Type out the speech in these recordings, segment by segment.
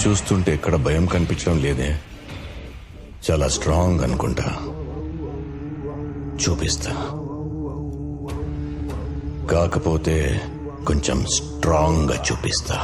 చూస్తుంటే ఎక్కడ భయం కనిపించడం లేదే. చాలా స్ట్రాంగ్ అనుకుంటా. చూపిస్తా. కాకపోతే కొంచెం స్ట్రాంగ్ గా చూపిస్తా.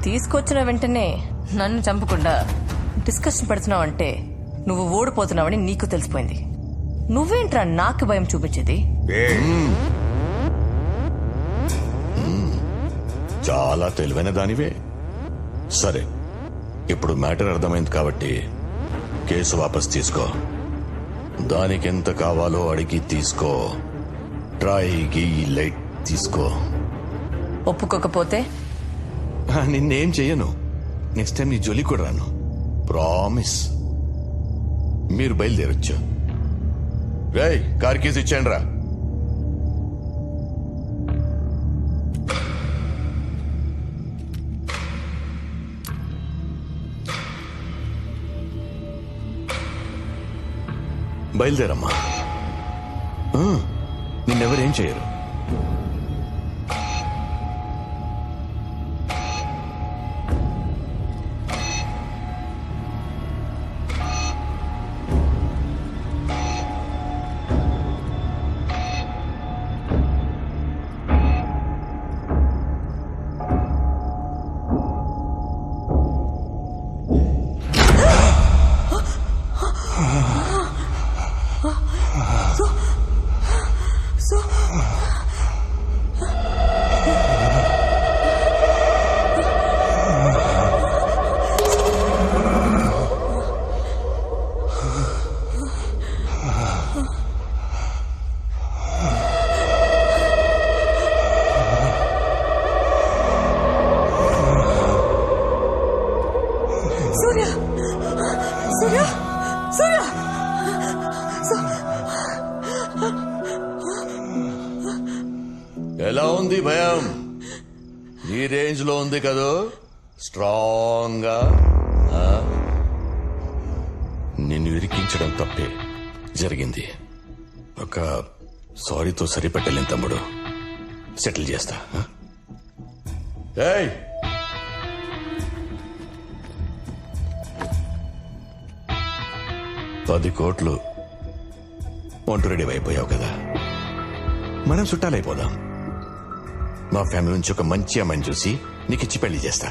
తీసుకొచ్చిన వెంటనే నన్ను చంపకుండా డిస్కషన్ పెడుతున్నావు అంటే నువ్వు ఓడిపోతున్నావని నీకు తెలిసిపోయింది. నువ్వేంట్రా నాకు భయం చూపించేది? చాలా తెలివైన దానివే. సరే, ఇప్పుడు మ్యాటర్ అర్థమైంది కాబట్టి కేసు వాపస్ తీసుకో. దానికి ఎంత కావాలో అడిగి తీసుకో. ట్రైకి లైట్ తీసుకో. ఒప్పుకోకపోతే నిన్నేం చెయ్యను. నెక్స్ట్ టైం నీ జోలి కూడా రాను. ప్రామిస్. మీరు బయలుదేరొచ్చు. రేయ్, కార్ కేసు ఇచ్చాను రా. బయలుదేరమ్మా. నిన్నెవరేం చేయరు. ఎలా ఉంది భయం? ఈ రేంజ్ లో ఉంది కదూ. స్ట్రాంగ్ గా. నిన్ను ఇరికించడం తప్పే జరిగింది. ఒక సారీతో సరిపెట్టలేని తమ్ముడు. సెటిల్ చేస్తా. ఏయ్, $10 కోట్లు వంట రెడీ అయిపోయావు కదా. మనం చుట్టాలైపోదాం. మా ఫ్యామిలీ నుంచి ఒక మంచి అమ్మాయిని చూసి నీకిచ్చి పెళ్లి చేస్తా.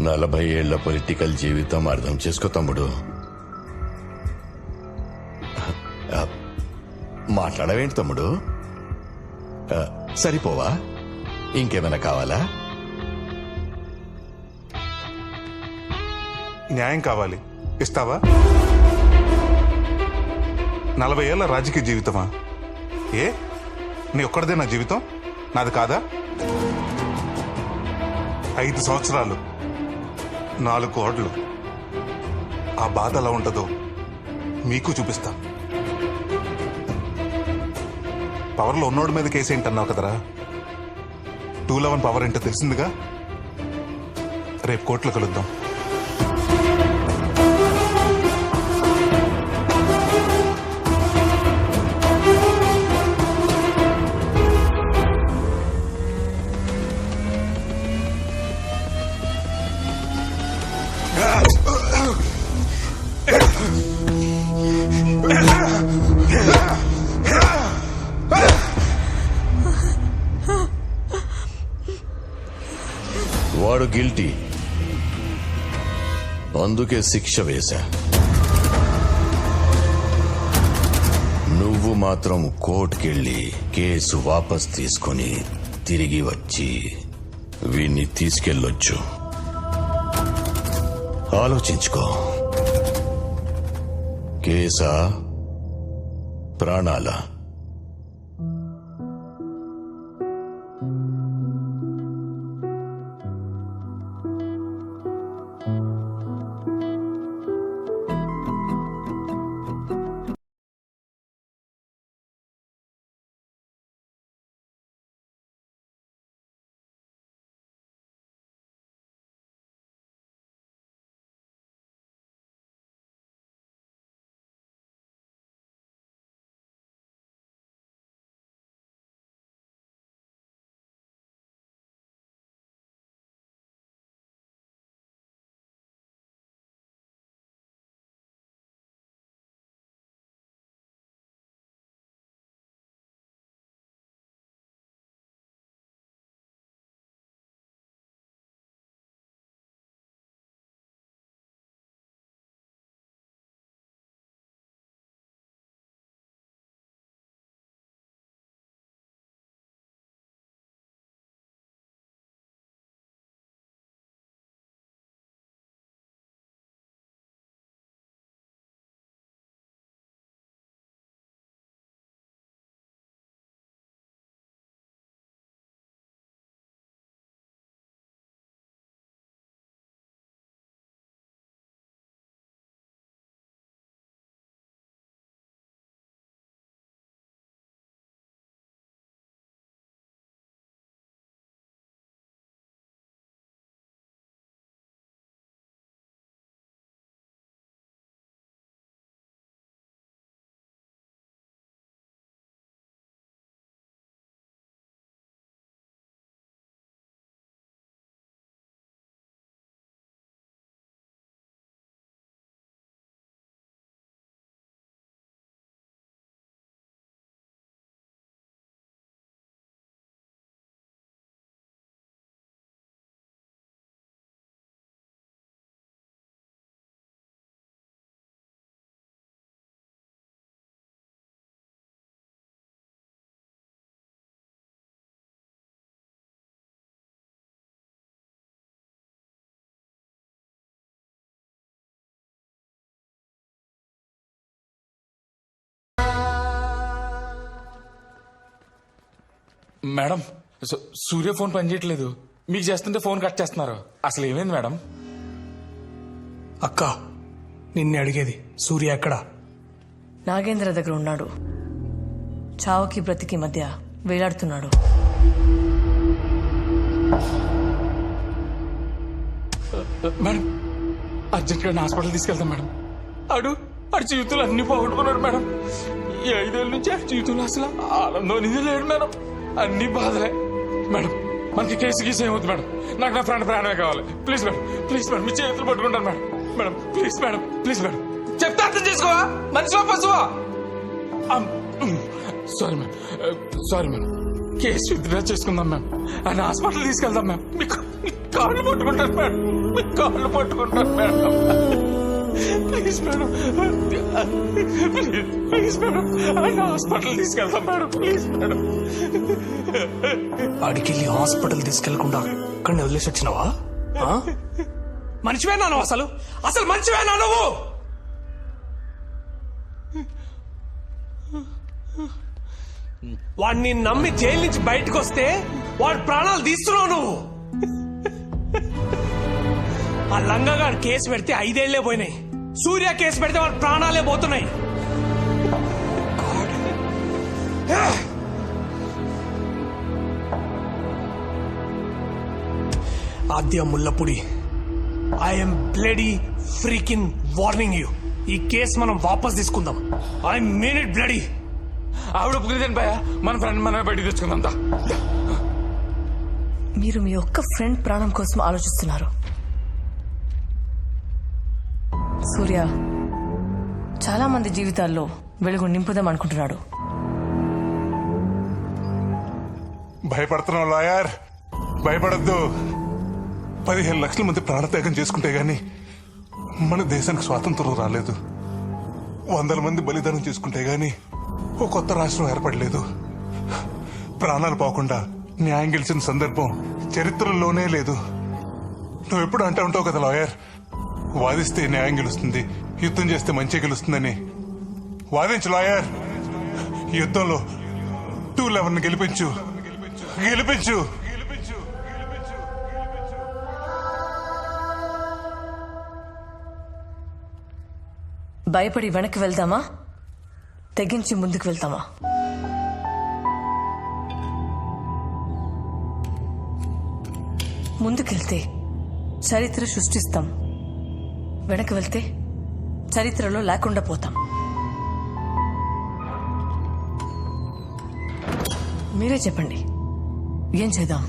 40 ఏళ్ల పొలిటికల్ జీవితం అర్థం చేసుకో తమ్ముడు. మాట్లాడవేంటి తమ్ముడు? సరిపోవా? ఇంకేమైనా కావాలా? న్యాయం కావాలి. ఇస్తావా? 40 ఏళ్ల రాజకీయ జీవితమా? ఏ నీ ఒక్కడిదే నా జీవితం? నాది కాదా? 5 సంవత్సరాలు, 4 కోట్లు. ఆ బాధ ఎలా ఉంటుందో మీకు చూపిస్తా. పవర్లో ఉన్నోడి మీద కేసు ఏంటన్నావు కదరా. 211 పవర్ ఏంటో తెలిసిందిగా. రేపు కోర్టులో కలుద్దాం. వాడు గిల్టీ, అందుకే శిక్ష వేశా. నువ్వు మాత్రం కోర్టుకెళ్ళి కేసు వాపస్ తీసుకొని తిరిగి వచ్చి వీణ్ణి తీసుకెళ్ళొచ్చు. ఆలోచించుకో. కేసా ప్రాణాలా? మేడం సూర్య ఫోన్ పనిచేయట్లేదు. మీకు చేస్తుంటే ఫోన్ కట్ చేస్తున్నారు. అసలు ఏమైంది మేడం? అక్క నిన్నే అడిగేది, సూర్య ఎక్కడా? నాగేంద్ర దగ్గర ఉన్నాడు. చావుకి బ్రతికి మధ్య వేలాడుతున్నాడు. మేడం అర్జెంట్ గా హాస్పిటల్ తీసుకెళ్తాం మేడం. ఆడు జీవితంలో అన్ని పోగొట్టుకున్నాడు మేడం. ఈ 5 ఏళ్ళ నుంచి ఆడి జీవితంలో అసలు ఆనందం అనేది లేడు మేడం. అన్ని బాధలే మేడం. మనకి కేసు గీసు ఏమవుతుంది మేడం? నాకు నా ఫ్రెండ్ ప్రాణమే కావాలి. ప్లీజ్ మేడం, ప్లీజ్ మేడం, మీ చేతులు పట్టుకుంటాను madam. Madam please madam, please madam, చెప్తే అర్థం చేసుకోవా? మనిషిలో పశువా? Sorry madam, sorry madam. Case withdraw చేసుకుందాం మ్యామ్. ఆయన హాస్పిటల్ తీసుకెళ్దాం మ్యామ్. మీకు కాళ్ళు పట్టుకుంటాను మేడం, మీ కాళ్ళు పట్టుకుంటాను madam. Please madam, please madam, ఆయన హాస్పిటల్ తీసుకెళ్తాం మేడం. Please madam. ఆడికెళ్ళి హాస్పిటల్ తీసుకెళ్లకుండా అక్కడిని వదిలేసి వచ్చినావా? మనిషివేనా నువ్వు? అసలు మనిషివేనా నువ్వు? వాడిని నమ్మి జైలు నుంచి బయటకు వస్తే వాడి ప్రాణాలు తీస్తున్నావు నువ్వు. ఆ లంగగాడు కేసు పెడితే 5 ఏళ్లే పోయినాయి. సూర్య కేసు పెడితే వాడి ప్రాణాలే పోతున్నాయి. Aadya Mullapudi, I'm bloody freaking warning you. ఈ కేసు మనం వాపస్ తీసుకుందాం. I mean it bloody. ఆవిడ ఒప్పుకుంది భయ, మన ఫ్రెండ్ మనమే బయటికి తెచ్చుకుందా. మీరు మీ ఒక్క ఫ్రెండ్ ప్రాణం కోసం ఆలోచిస్తున్నారు. సూర్య చాలా మంది జీవితాల్లో వెలుగు నింపుదాం అనుకుంటున్నాడు. భయపడుతున్నావు లాయర్, భయపడద్దు. 15 లక్షల మంది ప్రాణత్యాగం చేసుకుంటే గాని మన దేశానికి స్వాతంత్రం రాలేదు. 100 మంది బలిదానం చేసుకుంటే గాని ఓ కొత్త రాష్ట్రం ఏర్పడలేదు. ప్రాణాలు పోకుండా న్యాయం గెలిచిన సందర్భం చరిత్రలోనే లేదు. నువ్వు ఎప్పుడు అంటూ ఉంటావు కదా లాయర్, వాదిస్తే న్యాయం గెలుస్తుంది, యుద్ధం చేస్తే మంచి గెలుస్తుందని. వాదించు లాయర్, యుద్ధంలో 211 గెలిపించు, గెలిపించు. భయపడి వెనక్కి వెళ్దామా, తెగించి ముందుకు వెళ్తామా? ముందుకెళ్తే చరిత్ర సృష్టిస్తాం, వెనక్కి వెళ్తే చరిత్రలో లేకుండా పోతాం. మీరే చెప్పండి, ఏం చేద్దాం?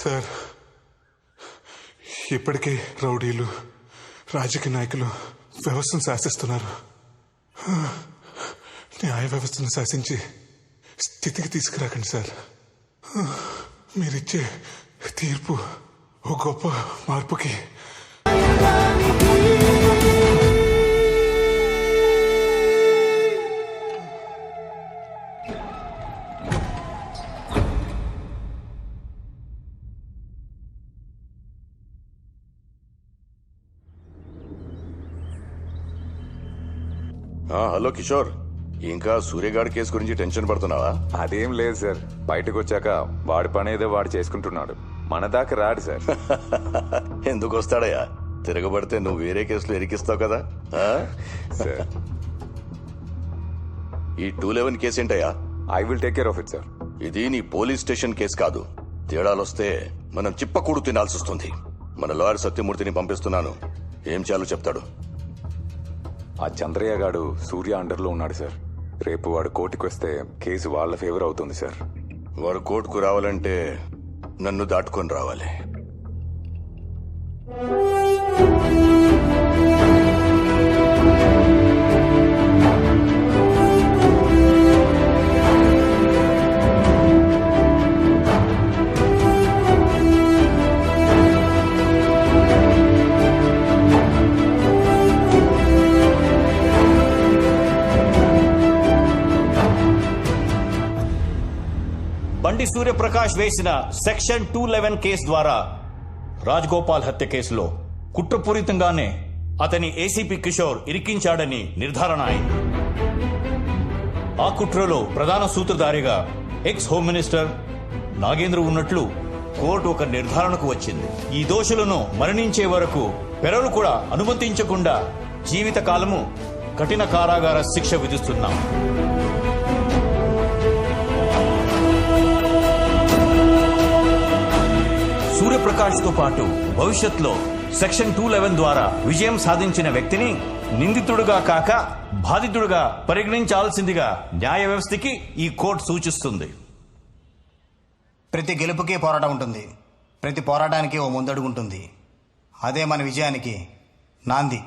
సార్, ఇప్పటికే రౌడీలు, రాజకీయ నాయకులు వ్యవస్థను శాసిస్తున్నారు. న్యాయ వ్యవస్థను శాసించి స్థితికి తీసుకురాకండి సార్. మీరిచ్చే తీర్పు ఓ గొప్ప మార్పుకి. హలో కిషోర్, ఇంకా సూర్యగాడి కేసు గురించి టెన్షన్ పడుతున్నావా? అదేం లేదు సార్, బయటకు వచ్చాక వాడి పని ఏదో వాడు చేసుకుంటున్నాడు. మన దాకా రాడు సార్. ఎందుకు వస్తాడయ్యా? తిరగబడితే నువ్వు వేరే కేసులో ఇరికిస్తావు కదా. సార్, ఈ 211 కేసు ఏంటయ్యా? I will take care of it sir. ఇది నీ పోలీస్ స్టేషన్ కేసు కాదు. తేడాలొస్తే మనం చిప్పకూడు తినాల్సి వస్తుంది. మన లాయర్ సత్యమూర్తిని పంపిస్తున్నాను, ఏం చేయాలో చెప్తాడు. ఆ చంద్రయ్య గాడు సూర్య అండర్లో ఉన్నాడు సార్. రేపు వాడు కోర్టుకు వస్తే కేసు వాళ్ళ ఫేవర్ అవుతుంది సార్. వాడు కోర్టుకు రావాలంటే నన్ను దాటుకొని రావాలి. బండి సూర్యప్రకాష్ వేసిన సెక్షన్ 211 కేసు ద్వారా రాజగోపాల్ హత్య కేసులో కుట్రపూరితంగానే అతని ఏసీపీ కిషోర్ ఇరికించాడని నిర్ధారణ అయింది. ఆ కుట్రలో ప్రధాన సూత్రధారిగా ఎక్స్ హోమ్ మినిస్టర్ నాగేంద్ర ఉన్నట్లు కోర్టు ఒక నిర్ధారణకు వచ్చింది. ఈ దోషులను మరణించే వరకు పెరలు కూడా అనుమతించకుండా జీవితకాలము కఠిన కారాగార శిక్ష విధిస్తున్నాం. సూర్యప్రకాష్ తో పాటు భవిష్యత్తులో సెక్షన్ 211 ద్వారా విజయం సాధించిన వ్యక్తిని నిందితుడుగా కాక బాధితుడుగా పరిగణించాల్సిందిగా న్యాయ వ్యవస్థకి ఈ కోర్టు సూచిస్తుంది. ప్రతి గెలుపుకి పోరాటం ఉంటుంది, ప్రతి పోరాటానికి ఓ ముందడుగు ఉంటుంది. అదే మన విజయానికి నాంది.